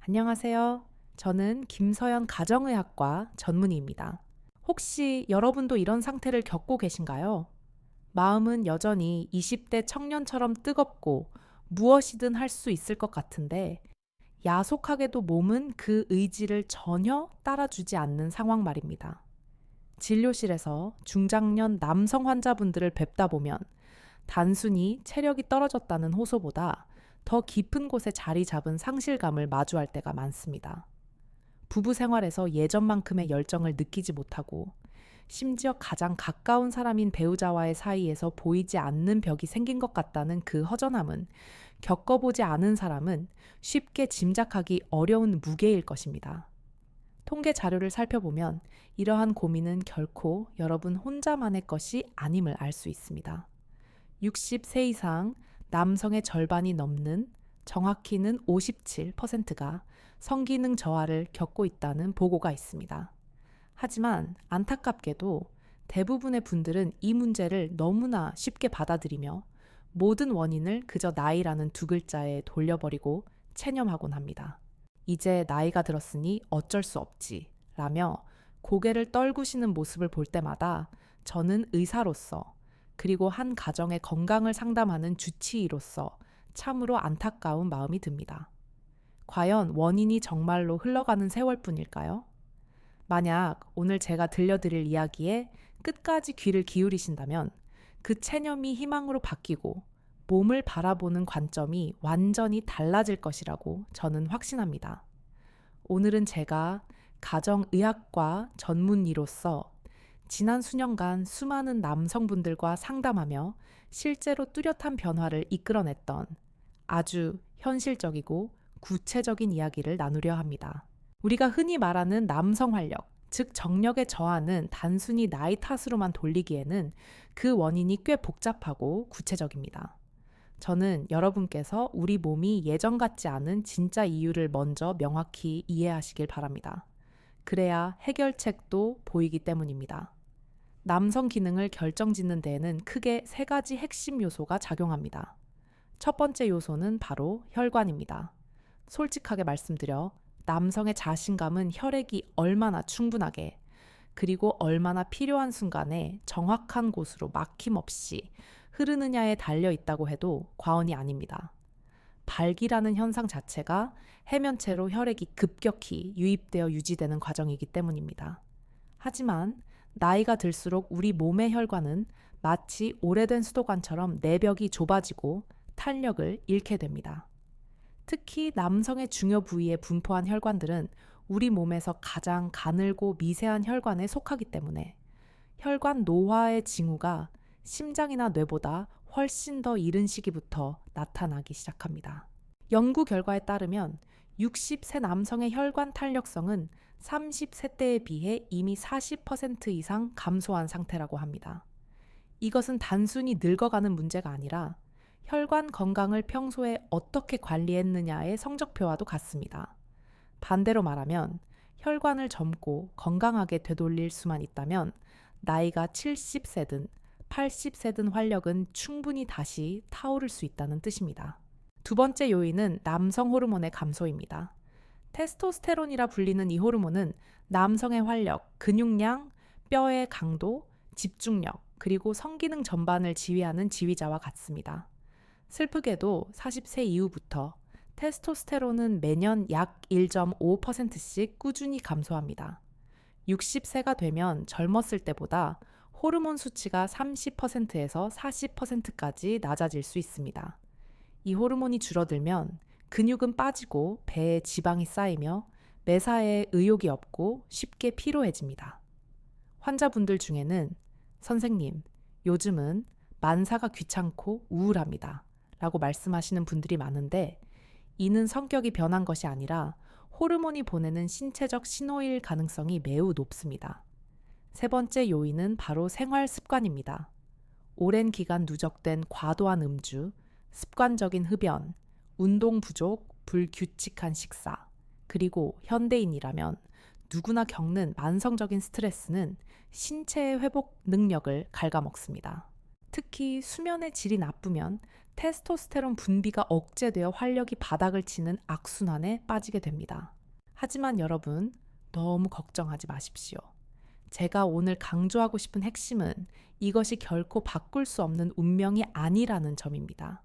안녕하세요. 저는 김서연 가정의학과 전문의입니다. 혹시 여러분도 이런 상태를 겪고 계신가요? 마음은 여전히 20대 청년처럼 뜨겁고 무엇이든 할 수 있을 것 같은데 야속하게도 몸은 그 의지를 전혀 따라주지 않는 상황 말입니다. 진료실에서 중장년 남성 환자분들을 뵙다 보면 단순히 체력이 떨어졌다는 호소보다 더 깊은 곳에 자리 잡은 상실감을 마주할 때가 많습니다. 부부 생활에서 예전만큼의 열정을 느끼지 못하고 심지어 가장 가까운 사람인 배우자와의 사이에서 보이지 않는 벽이 생긴 것 같다는 그 허전함은 겪어보지 않은 사람은 쉽게 짐작하기 어려운 무게일 것입니다. 통계 자료를 살펴보면 이러한 고민은 결코 여러분 혼자만의 것이 아님을 알 수 있습니다. 60세 이상 남성의 절반이 넘는 정확히는 57%가 성기능 저하를 겪고 있다는 보고가 있습니다. 하지만 안타깝게도 대부분의 분들은 이 문제를 너무나 쉽게 받아들이며 모든 원인을 그저 나이라는 두 글자에 돌려버리고 체념하곤 합니다. 이제 나이가 들었으니 어쩔 수 없지 라며 고개를 떨구시는 모습을 볼 때마다 저는 의사로서 그리고 한 가정의 건강을 상담하는 주치의로서 참으로 안타까운 마음이 듭니다. 과연 원인이 정말로 흘러가는 세월뿐일까요? 만약 오늘 제가 들려드릴 이야기에 끝까지 귀를 기울이신다면 그 체념이 희망으로 바뀌고 몸을 바라보는 관점이 완전히 달라질 것이라고 저는 확신합니다. 오늘은 제가 가정의학과 전문의로서 지난 수년간 수많은 남성분들과 상담하며 실제로 뚜렷한 변화를 이끌어냈던 아주 현실적이고 구체적인 이야기를 나누려 합니다. 우리가 흔히 말하는 남성 활력, 즉 정력의 저하는 단순히 나이 탓으로만 돌리기에는 그 원인이 꽤 복잡하고 구체적입니다. 저는 여러분께서 우리 몸이 예전 같지 않은 진짜 이유를 먼저 명확히 이해하시길 바랍니다. 그래야 해결책도 보이기 때문입니다. 남성 기능을 결정짓는 데에는 크게 세 가지 핵심 요소가 작용합니다. 첫 번째 요소는 바로 혈관입니다. 솔직하게 말씀드려 남성의 자신감은 혈액이 얼마나 충분하게 그리고 얼마나 필요한 순간에 정확한 곳으로 막힘없이 흐르느냐에 달려 있다고 해도 과언이 아닙니다. 발기라는 현상 자체가 해면체로 혈액이 급격히 유입되어 유지되는 과정이기 때문입니다. 하지만 나이가 들수록 우리 몸의 혈관은 마치 오래된 수도관처럼 내벽이 좁아지고 탄력을 잃게 됩니다. 특히 남성의 중요 부위에 분포한 혈관들은 우리 몸에서 가장 가늘고 미세한 혈관에 속하기 때문에 혈관 노화의 징후가 심장이나 뇌보다 훨씬 더 이른 시기부터 나타나기 시작합니다. 연구 결과에 따르면 60세 남성의 혈관 탄력성은 30세 때에 비해 이미 40% 이상 감소한 상태라고 합니다. 이것은 단순히 늙어가는 문제가 아니라 혈관 건강을 평소에 어떻게 관리했느냐의 성적표와도 같습니다. 반대로 말하면 혈관을 젊고 건강하게 되돌릴 수만 있다면 나이가 70세든 80세든 활력은 충분히 다시 타오를 수 있다는 뜻입니다. 두 번째 요인은 남성 호르몬의 감소입니다. 테스토스테론이라 불리는 이 호르몬은 남성의 활력, 근육량, 뼈의 강도, 집중력, 그리고 성기능 전반을 지휘하는 지휘자와 같습니다. 슬프게도 40세 이후부터 테스토스테론은 매년 약 1.5%씩 꾸준히 감소합니다. 60세가 되면 젊었을 때보다 호르몬 수치가 30%에서 40%까지 낮아질 수 있습니다. 이 호르몬이 줄어들면 근육은 빠지고 배에 지방이 쌓이며 매사에 의욕이 없고 쉽게 피로해집니다. 환자분들 중에는 선생님, 요즘은 만사가 귀찮고 우울합니다. 라고 말씀하시는 분들이 많은데 이는 성격이 변한 것이 아니라 호르몬이 보내는 신체적 신호일 가능성이 매우 높습니다. 세 번째 요인은 바로 생활 습관입니다. 오랜 기간 누적된 과도한 음주, 습관적인 흡연, 운동 부족, 불규칙한 식사, 그리고 현대인이라면 누구나 겪는 만성적인 스트레스는 신체의 회복 능력을 갉아먹습니다. 특히 수면의 질이 나쁘면 테스토스테론 분비가 억제되어 활력이 바닥을 치는 악순환에 빠지게 됩니다. 하지만 여러분, 너무 걱정하지 마십시오. 제가 오늘 강조하고 싶은 핵심은 이것이 결코 바꿀 수 없는 운명이 아니라는 점입니다.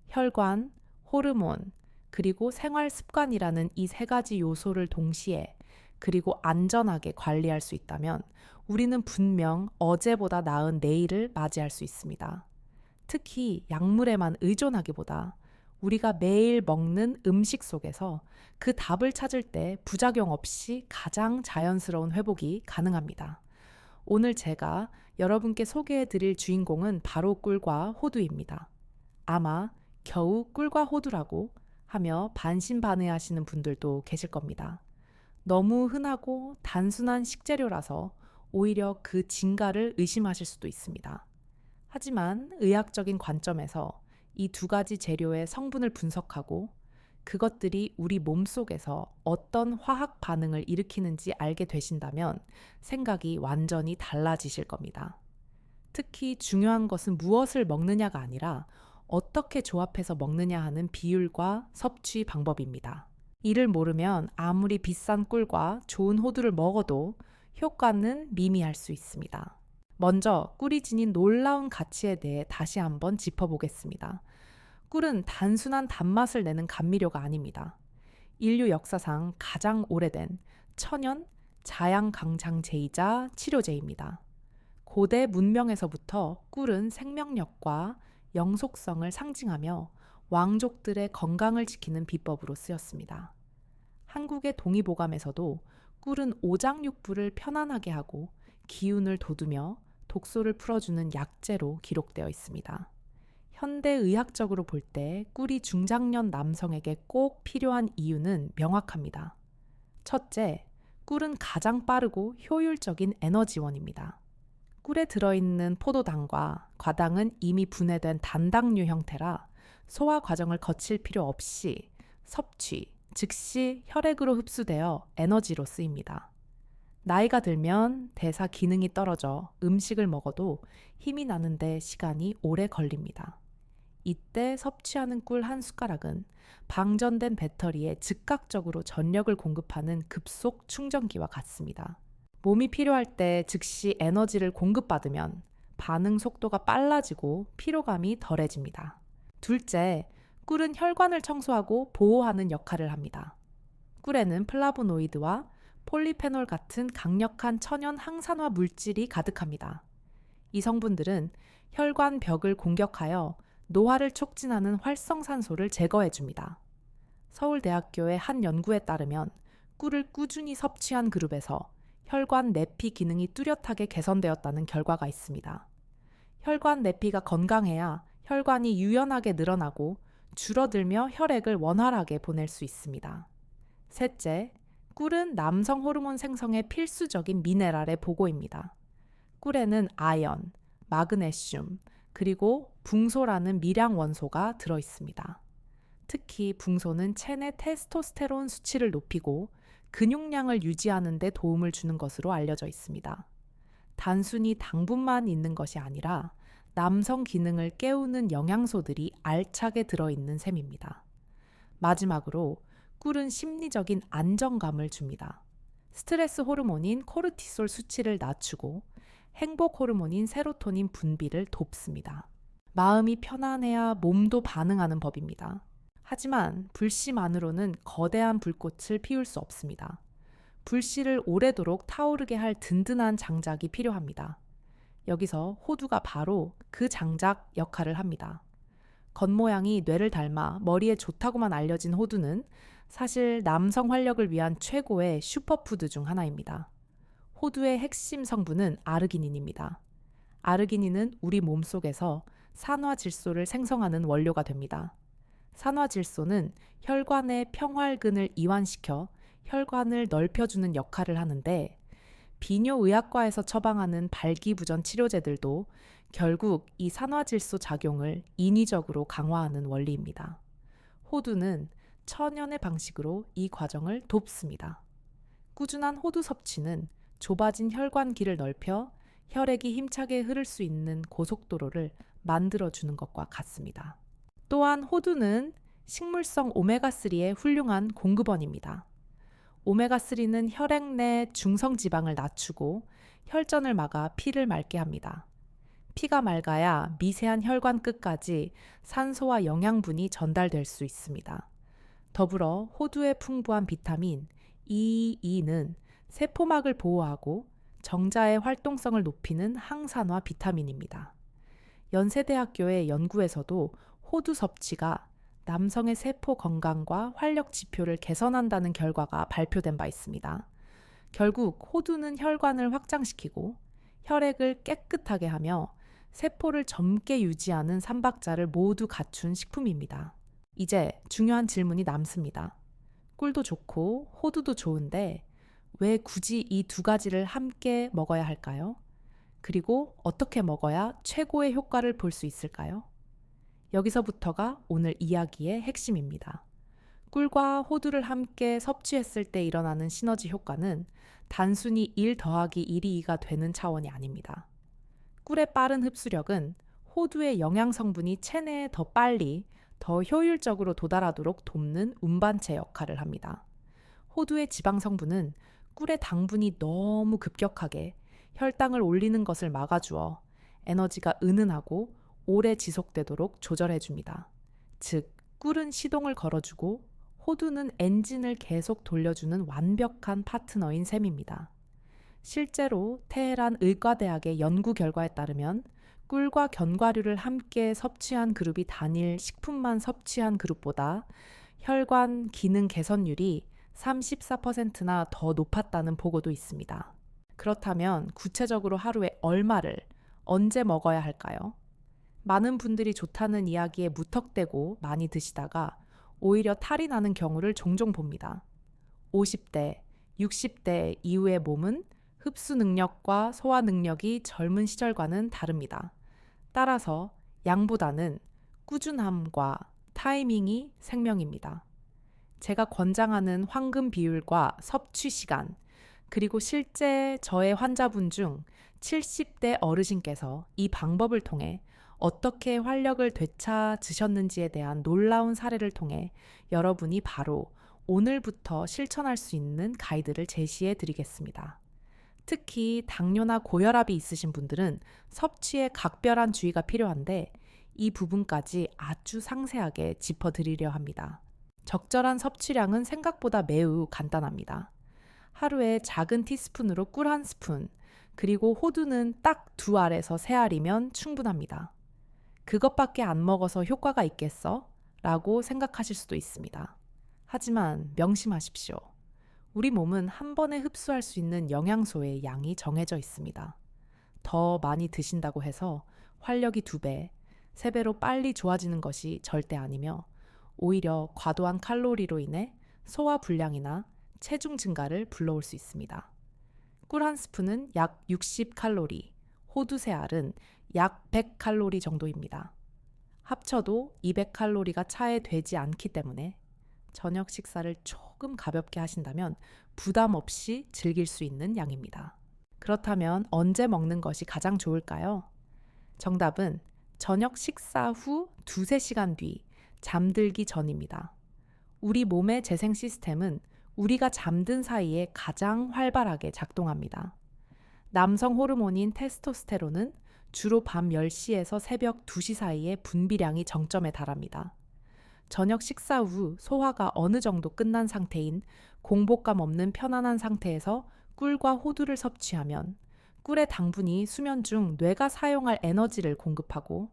혈관, 호르몬, 그리고 생활 습관이라는 이 세 가지 요소를 동시에 그리고 안전하게 관리할 수 있다면 우리는 분명 어제보다 나은 내일을 맞이할 수 있습니다. 특히 약물에만 의존하기보다 우리가 매일 먹는 음식 속에서 그 답을 찾을 때 부작용 없이 가장 자연스러운 회복이 가능합니다. 오늘 제가 여러분께 소개해 드릴 주인공은 바로 꿀과 호두입니다. 아마 겨우 꿀과 호두라고 하며 반신반의하시는 분들도 계실 겁니다. 너무 흔하고 단순한 식재료라서 오히려 그 진가를 의심하실 수도 있습니다. 하지만 의학적인 관점에서 이 두 가지 재료의 성분을 분석하고 그것들이 우리 몸속에서 어떤 화학 반응을 일으키는지 알게 되신다면 생각이 완전히 달라지실 겁니다. 특히 중요한 것은 무엇을 먹느냐가 아니라 어떻게 조합해서 먹느냐 하는 비율과 섭취 방법입니다. 이를 모르면 아무리 비싼 꿀과 좋은 호두를 먹어도 효과는 미미할 수 있습니다. 먼저 꿀이 지닌 놀라운 가치에 대해 다시 한번 짚어보겠습니다. 꿀은 단순한 단맛을 내는 감미료가 아닙니다. 인류 역사상 가장 오래된 천연 자양강장제이자 치료제입니다. 고대 문명에서부터 꿀은 생명력과 영속성을 상징하며 왕족들의 건강을 지키는 비법으로 쓰였습니다. 한국의 동의보감에서도 꿀은 오장육부를 편안하게 하고 기운을 돋우며 독소를 풀어주는 약재로 기록되어 있습니다. 현대의학적으로 볼 때 꿀이 중장년 남성에게 꼭 필요한 이유는 명확합니다. 첫째, 꿀은 가장 빠르고 효율적인 에너지원입니다. 꿀에 들어있는 포도당과 과당은 이미 분해된 단당류 형태라 소화 과정을 거칠 필요 없이 섭취, 즉시 혈액으로 흡수되어 에너지로 쓰입니다. 나이가 들면 대사 기능이 떨어져 음식을 먹어도 힘이 나는데 시간이 오래 걸립니다. 이때 섭취하는 꿀 한 숟가락은 방전된 배터리에 즉각적으로 전력을 공급하는 급속 충전기와 같습니다. 몸이 필요할 때 즉시 에너지를 공급받으면 반응 속도가 빨라지고 피로감이 덜해집니다. 둘째, 꿀은 혈관을 청소하고 보호하는 역할을 합니다. 꿀에는 플라보노이드와 폴리페놀 같은 강력한 천연 항산화 물질이 가득합니다. 이 성분들은 혈관 벽을 공격하여 노화를 촉진하는 활성산소를 제거해줍니다. 서울대학교의 한 연구에 따르면 꿀을 꾸준히 섭취한 그룹에서 혈관 내피 기능이 뚜렷하게 개선되었다는 결과가 있습니다. 혈관 내피가 건강해야 혈관이 유연하게 늘어나고 줄어들며 혈액을 원활하게 보낼 수 있습니다. 셋째, 꿀은 남성 호르몬 생성에 필수적인 미네랄의 보고입니다. 꿀에는 아연, 마그네슘, 그리고 붕소라는 미량 원소가 들어 있습니다. 특히 붕소는 체내 테스토스테론 수치를 높이고 근육량을 유지하는 데 도움을 주는 것으로 알려져 있습니다. 단순히 당분만 있는 것이 아니라 남성 기능을 깨우는 영양소들이 알차게 들어있는 셈입니다. 마지막으로 꿀은 심리적인 안정감을 줍니다. 스트레스 호르몬인 코르티솔 수치를 낮추고 행복 호르몬인 세로토닌 분비를 돕습니다. 마음이 편안해야 몸도 반응하는 법입니다. 하지만 불씨만으로는 거대한 불꽃을 피울 수 없습니다. 불씨를 오래도록 타오르게 할 든든한 장작이 필요합니다. 여기서 호두가 바로 그 장작 역할을 합니다. 겉모양이 뇌를 닮아 머리에 좋다고만 알려진 호두는 사실 남성 활력을 위한 최고의 슈퍼푸드 중 하나입니다. 호두의 핵심 성분은 아르기닌입니다. 아르기닌은 우리 몸속에서 산화질소를 생성하는 원료가 됩니다. 산화질소는 혈관의 평활근을 이완시켜 혈관을 넓혀주는 역할을 하는데 비뇨의학과에서 처방하는 발기부전 치료제들도 결국 이 산화질소 작용을 인위적으로 강화하는 원리입니다. 호두는 천연의 방식으로 이 과정을 돕습니다. 꾸준한 호두 섭취는 좁아진 혈관길을 넓혀 혈액이 힘차게 흐를 수 있는 고속도로를 만들어주는 것과 같습니다. 또한 호두는 식물성 오메가3의 훌륭한 공급원입니다. 오메가3는 혈액 내 중성지방을 낮추고 혈전을 막아 피를 맑게 합니다. 피가 맑아야 미세한 혈관 끝까지 산소와 영양분이 전달될 수 있습니다. 더불어 호두에 풍부한 비타민 E는 세포막을 보호하고 정자의 활동성을 높이는 항산화 비타민입니다. 연세대학교의 연구에서도 호두 섭취가 남성의 세포 건강과 활력 지표를 개선한다는 결과가 발표된 바 있습니다. 결국 호두는 혈관을 확장시키고 혈액을 깨끗하게 하며 세포를 젊게 유지하는 삼박자를 모두 갖춘 식품입니다. 이제 중요한 질문이 남습니다. 꿀도 좋고 호두도 좋은데 왜 굳이 이 두 가지를 함께 먹어야 할까요? 그리고 어떻게 먹어야 최고의 효과를 볼 수 있을까요? 여기서부터가 오늘 이야기의 핵심입니다. 꿀과 호두를 함께 섭취했을 때 일어나는 시너지 효과는 단순히 1 더하기 1이 2가 되는 차원이 아닙니다. 꿀의 빠른 흡수력은 호두의 영양 성분이 체내에 더 빨리, 더 효율적으로 도달하도록 돕는 운반체 역할을 합니다. 호두의 지방 성분은 꿀의 당분이 너무 급격하게 혈당을 올리는 것을 막아주어 에너지가 은은하고 오래 지속되도록 조절해줍니다. 즉, 꿀은 시동을 걸어주고 호두는 엔진을 계속 돌려주는 완벽한 파트너인 셈입니다. 실제로 테헤란 의과대학의 연구 결과에 따르면 꿀과 견과류를 함께 섭취한 그룹이 단일 식품만 섭취한 그룹보다 혈관 기능 개선율이 34%나 더 높았다는 보고도 있습니다. 그렇다면 구체적으로 하루에 얼마를 언제 먹어야 할까요? 많은 분들이 좋다는 이야기에 무턱대고 많이 드시다가 오히려 탈이 나는 경우를 종종 봅니다. 50대, 60대 이후의 몸은 흡수 능력과 소화 능력이 젊은 시절과는 다릅니다. 따라서 양보다는 꾸준함과 타이밍이 생명입니다. 제가 권장하는 황금 비율과 섭취 시간, 그리고 실제 저의 환자분 중 70대 어르신께서 이 방법을 통해 어떻게 활력을 되찾으셨는지에 대한 놀라운 사례를 통해 여러분이 바로 오늘부터 실천할 수 있는 가이드를 제시해 드리겠습니다. 특히 당뇨나 고혈압이 있으신 분들은 섭취에 각별한 주의가 필요한데 이 부분까지 아주 상세하게 짚어드리려 합니다. 적절한 섭취량은 생각보다 매우 간단합니다. 하루에 작은 티스푼으로 꿀 1스푼, 그리고 호두는 딱 2알에서 3알이면 충분합니다. 그것밖에 안 먹어서 효과가 있겠어? 라고 생각하실 수도 있습니다. 하지만 명심하십시오. 우리 몸은 한 번에 흡수할 수 있는 영양소의 양이 정해져 있습니다. 더 많이 드신다고 해서 활력이 2배, 3배로 빨리 좋아지는 것이 절대 아니며 오히려 과도한 칼로리로 인해 소화 불량이나 체중 증가를 불러올 수 있습니다. 꿀 1스푼은 약 60칼로리, 호두 3알은 약 100칼로리 정도입니다. 합쳐도 200칼로리가 차에 되지 않기 때문에 저녁 식사를 조금 가볍게 하신다면 부담 없이 즐길 수 있는 양입니다. 그렇다면 언제 먹는 것이 가장 좋을까요? 정답은 저녁 식사 후 2-3시간 뒤 잠들기 전입니다. 우리 몸의 재생 시스템은 우리가 잠든 사이에 가장 활발하게 작동합니다. 남성 호르몬인 테스토스테론은 주로 밤 10시에서 새벽 2시 사이에 분비량이 정점에 달합니다. 저녁 식사 후 소화가 어느 정도 끝난 상태인 공복감 없는 편안한 상태에서 꿀과 호두를 섭취하면 꿀의 당분이 수면 중 뇌가 사용할 에너지를 공급하고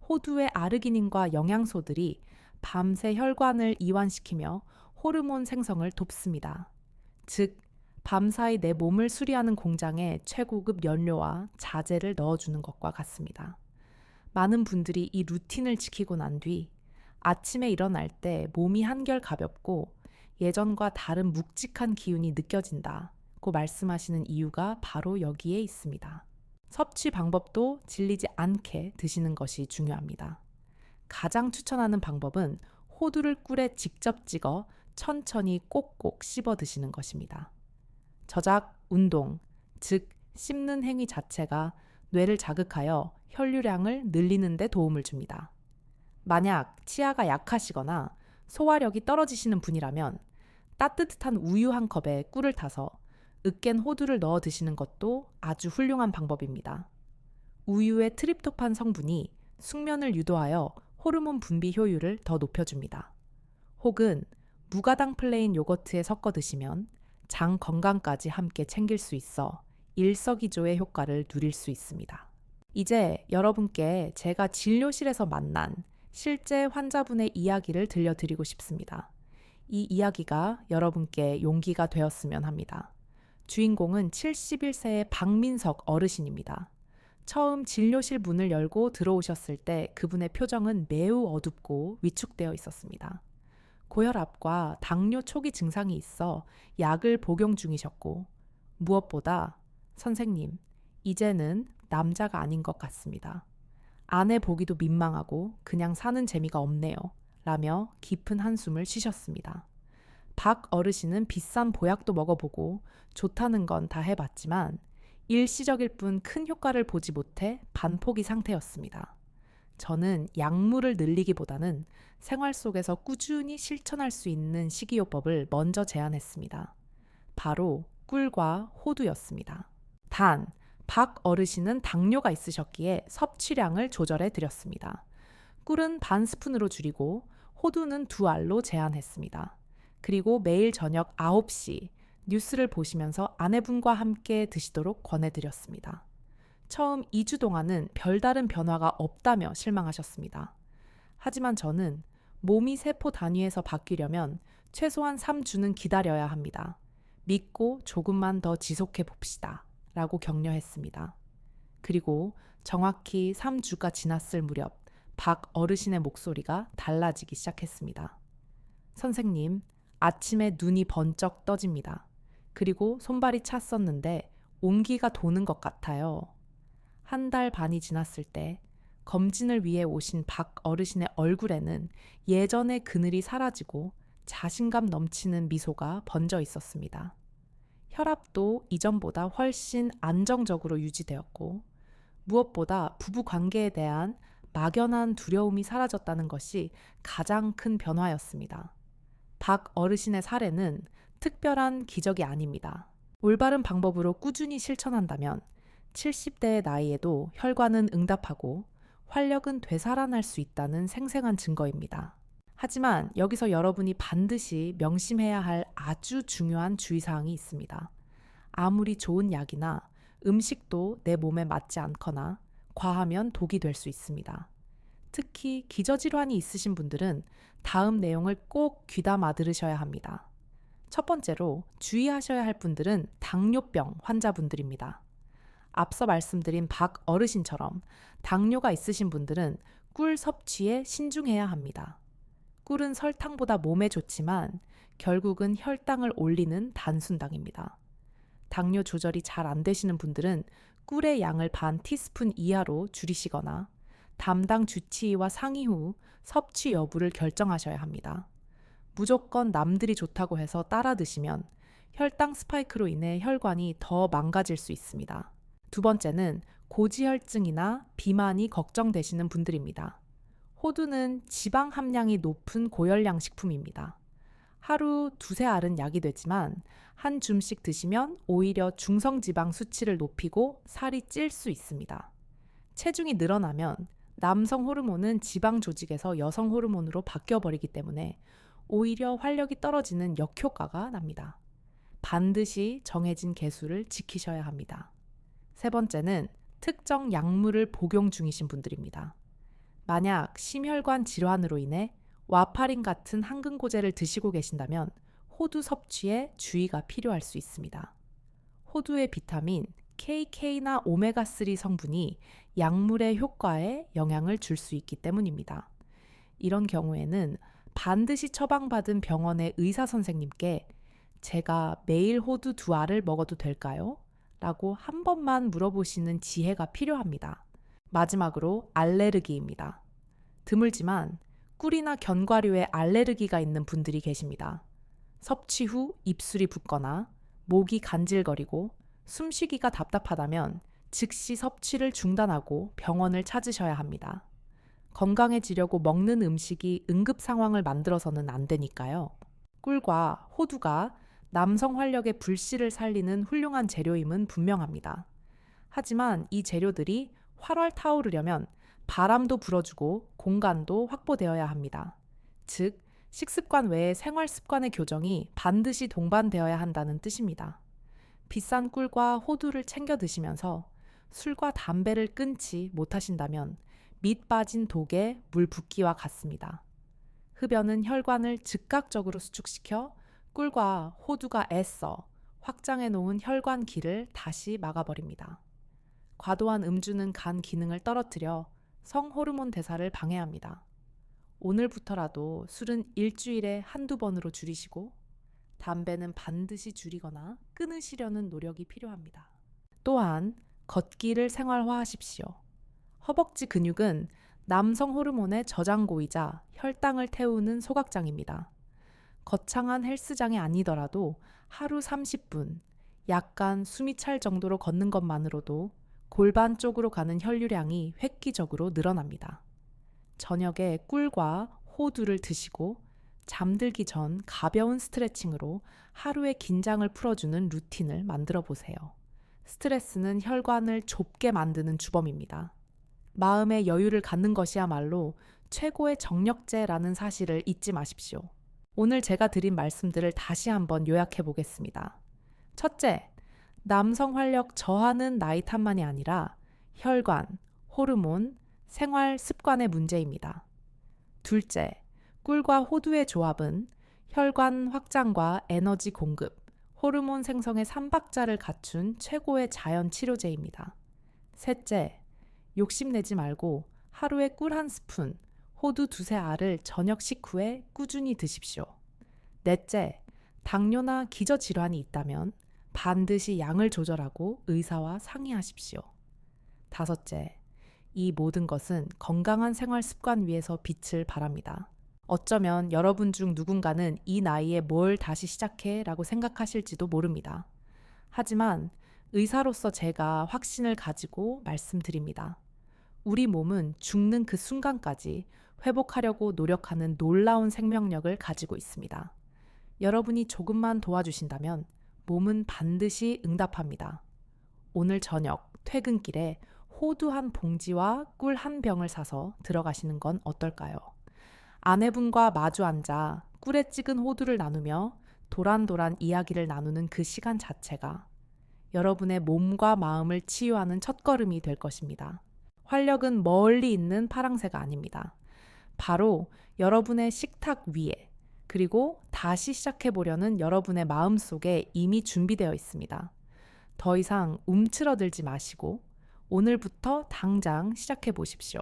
호두의 아르기닌과 영양소들이 밤새 혈관을 이완시키며 호르몬 생성을 돕습니다. 즉, 밤사이 내 몸을 수리하는 공장에 최고급 연료와 자재를 넣어주는 것과 같습니다. 많은 분들이 이 루틴을 지키고 난 뒤 아침에 일어날 때 몸이 한결 가볍고 예전과 다른 묵직한 기운이 느껴진다고 말씀하시는 이유가 바로 여기에 있습니다. 섭취 방법도 질리지 않게 드시는 것이 중요합니다. 가장 추천하는 방법은 호두를 꿀에 직접 찍어 천천히 꼭꼭 씹어 드시는 것입니다. 저작 운동, 즉 씹는 행위 자체가 뇌를 자극하여 혈류량을 늘리는 데 도움을 줍니다. 만약 치아가 약하시거나 소화력이 떨어지시는 분이라면 따뜻한 우유 한 컵에 꿀을 타서 으깬 호두를 넣어 드시는 것도 아주 훌륭한 방법입니다. 우유의 트립토판 성분이 숙면을 유도하여 호르몬 분비 효율을 더 높여줍니다. 혹은 무가당 플레인 요거트에 섞어 드시면 장 건강까지 함께 챙길 수 있어 일석이조의 효과를 누릴 수 있습니다. 이제 여러분께 제가 진료실에서 만난 실제 환자분의 이야기를 들려드리고 싶습니다. 이 이야기가 여러분께 용기가 되었으면 합니다. 주인공은 71세의 박민석 어르신입니다. 처음 진료실 문을 열고 들어오셨을 때 그분의 표정은 매우 어둡고 위축되어 있었습니다. 고혈압과 당뇨 초기 증상이 있어 약을 복용 중이셨고, 무엇보다 선생님, 이제는 남자가 아닌 것 같습니다. 아내 보기도 민망하고 그냥 사는 재미가 없네요. 라며 깊은 한숨을 쉬셨습니다. 박 어르신은 비싼 보약도 먹어보고 좋다는 건 다 해봤지만 일시적일 뿐 큰 효과를 보지 못해 반포기 상태였습니다. 저는 약물을 늘리기보다는 생활 속에서 꾸준히 실천할 수 있는 식이요법을 먼저 제안했습니다. 바로 꿀과 호두였습니다. 단, 박 어르신은 당뇨가 있으셨기에 섭취량을 조절해 드렸습니다. 꿀은 반 스푼으로 줄이고 호두는 2알로 제한했습니다. 그리고 매일 저녁 9시 뉴스를 보시면서 아내분과 함께 드시도록 권해드렸습니다. 처음 2주 동안은 별다른 변화가 없다며 실망하셨습니다. 하지만 저는 몸이 세포 단위에서 바뀌려면 최소한 3주는 기다려야 합니다. 믿고 조금만 더 지속해 봅시다. 라고 격려했습니다. 그리고 정확히 3주가 지났을 무렵 박 어르신의 목소리가 달라지기 시작했습니다. 선생님, 아침에 눈이 번쩍 떠집니다. 그리고 손발이 찼었는데 온기가 도는 것 같아요. 1달 반이 지났을 때 검진을 위해 오신 박 어르신의 얼굴에는 예전의 그늘이 사라지고 자신감 넘치는 미소가 번져 있었습니다. 혈압도 이전보다 훨씬 안정적으로 유지되었고, 무엇보다 부부 관계에 대한 막연한 두려움이 사라졌다는 것이 가장 큰 변화였습니다. 박 어르신의 사례는 특별한 기적이 아닙니다. 올바른 방법으로 꾸준히 실천한다면 70대의 나이에도 혈관은 응답하고 활력은 되살아날 수 있다는 생생한 증거입니다. 하지만 여기서 여러분이 반드시 명심해야 할 아주 중요한 주의사항이 있습니다. 아무리 좋은 약이나 음식도 내 몸에 맞지 않거나 과하면 독이 될 수 있습니다. 특히 기저질환이 있으신 분들은 다음 내용을 꼭 귀담아 들으셔야 합니다. 첫 번째로 주의하셔야 할 분들은 당뇨병 환자분들입니다. 앞서 말씀드린 박 어르신처럼 당뇨가 있으신 분들은 꿀 섭취에 신중해야 합니다. 꿀은 설탕보다 몸에 좋지만 결국은 혈당을 올리는 단순당입니다. 당뇨 조절이 잘 안 되시는 분들은 꿀의 양을 반 티스푼 이하로 줄이시거나 담당 주치의와 상의 후 섭취 여부를 결정하셔야 합니다. 무조건 남들이 좋다고 해서 따라 드시면 혈당 스파이크로 인해 혈관이 더 망가질 수 있습니다. 두 번째는 고지혈증이나 비만이 걱정되시는 분들입니다. 호두는 지방 함량이 높은 고열량 식품입니다. 하루 2-3알은 약이 되지만 한 줌씩 드시면 오히려 중성지방 수치를 높이고 살이 찔 수 있습니다. 체중이 늘어나면 남성 호르몬은 지방 조직에서 여성 호르몬으로 바뀌어버리기 때문에 오히려 활력이 떨어지는 역효과가 납니다. 반드시 정해진 개수를 지키셔야 합니다. 세 번째는 특정 약물을 복용 중이신 분들입니다. 만약 심혈관 질환으로 인해 와파린 같은 항근고제를 드시고 계신다면 호두 섭취에 주의가 필요할 수 있습니다. 호두의 비타민 KK나 오메가3 성분이 약물의 효과에 영향을 줄 수 있기 때문입니다. 이런 경우에는 반드시 처방받은 병원의 의사 선생님께 제가 매일 호두 2알을 먹어도 될까요? 라고 한 번만 물어보시는 지혜가 필요합니다. 마지막으로 알레르기입니다. 드물지만 꿀이나 견과류에 알레르기가 있는 분들이 계십니다. 섭취 후 입술이 붓거나 목이 간질거리고 숨쉬기가 답답하다면 즉시 섭취를 중단하고 병원을 찾으셔야 합니다. 건강해지려고 먹는 음식이 응급 상황을 만들어서는 안 되니까요. 꿀과 호두가 남성 활력의 불씨를 살리는 훌륭한 재료임은 분명합니다. 하지만 이 재료들이 활활 타오르려면 바람도 불어주고 공간도 확보되어야 합니다. 즉, 식습관 외에 생활 습관의 교정이 반드시 동반되어야 한다는 뜻입니다. 비싼 꿀과 호두를 챙겨 드시면서 술과 담배를 끊지 못하신다면 밑 빠진 독에 물 붓기와 같습니다. 흡연은 혈관을 즉각적으로 수축시켜 꿀과 호두가 애써 확장해 놓은 혈관 길을 다시 막아버립니다. 과도한 음주는 간 기능을 떨어뜨려 성호르몬 대사를 방해합니다. 오늘부터라도 술은 일주일에 한두 번으로 줄이시고 담배는 반드시 줄이거나 끊으시려는 노력이 필요합니다. 또한 걷기를 생활화하십시오. 허벅지 근육은 남성 호르몬의 저장고이자 혈당을 태우는 소각장입니다. 거창한 헬스장이 아니더라도 하루 30분, 약간 숨이 찰 정도로 걷는 것만으로도 골반 쪽으로 가는 혈류량이 획기적으로 늘어납니다. 저녁에 꿀과 호두를 드시고 잠들기 전 가벼운 스트레칭으로 하루의 긴장을 풀어주는 루틴을 만들어 보세요. 스트레스는 혈관을 좁게 만드는 주범입니다. 마음의 여유를 갖는 것이야말로 최고의 정력제라는 사실을 잊지 마십시오. 오늘 제가 드린 말씀들을 다시 한번 요약해 보겠습니다. 첫째, 남성 활력 저하는 나이 탓만이 아니라 혈관, 호르몬, 생활 습관의 문제입니다. 둘째, 꿀과 호두의 조합은 혈관 확장과 에너지 공급, 호르몬 생성의 3박자를 갖춘 최고의 자연 치료제입니다. 셋째, 욕심내지 말고 하루에 꿀 한 스푼, 호두 두세 알을 저녁 식후에 꾸준히 드십시오. 넷째, 당뇨나 기저질환이 있다면 반드시 양을 조절하고 의사와 상의하십시오. 다섯째, 이 모든 것은 건강한 생활 습관 위에서 빛을 발합니다. 어쩌면 여러분 중 누군가는 이 나이에 뭘 다시 시작해? 라고 생각하실지도 모릅니다. 하지만 의사로서 제가 확신을 가지고 말씀드립니다. 우리 몸은 죽는 그 순간까지 회복하려고 노력하는 놀라운 생명력을 가지고 있습니다. 여러분이 조금만 도와주신다면 몸은 반드시 응답합니다. 오늘 저녁 퇴근길에 호두 한 봉지와 꿀 한 병을 사서 들어가시는 건 어떨까요? 아내분과 마주 앉아 꿀에 찍은 호두를 나누며 도란도란 이야기를 나누는 그 시간 자체가 여러분의 몸과 마음을 치유하는 첫걸음이 될 것입니다. 활력은 멀리 있는 파랑새가 아닙니다. 바로 여러분의 식탁 위에, 그리고 다시 시작해보려는 여러분의 마음 속에 이미 준비되어 있습니다. 더 이상 움츠러들지 마시고 오늘부터 당장 시작해 보십시오.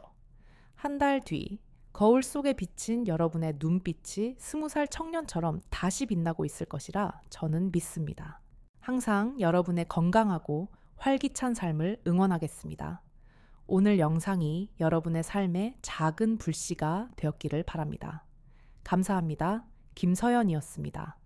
한 달 뒤 거울 속에 비친 여러분의 눈빛이 20살 청년처럼 다시 빛나고 있을 것이라 저는 믿습니다. 항상 여러분의 건강하고 활기찬 삶을 응원하겠습니다. 오늘 영상이 여러분의 삶에 작은 불씨가 되었기를 바랍니다. 감사합니다. 김서연이었습니다.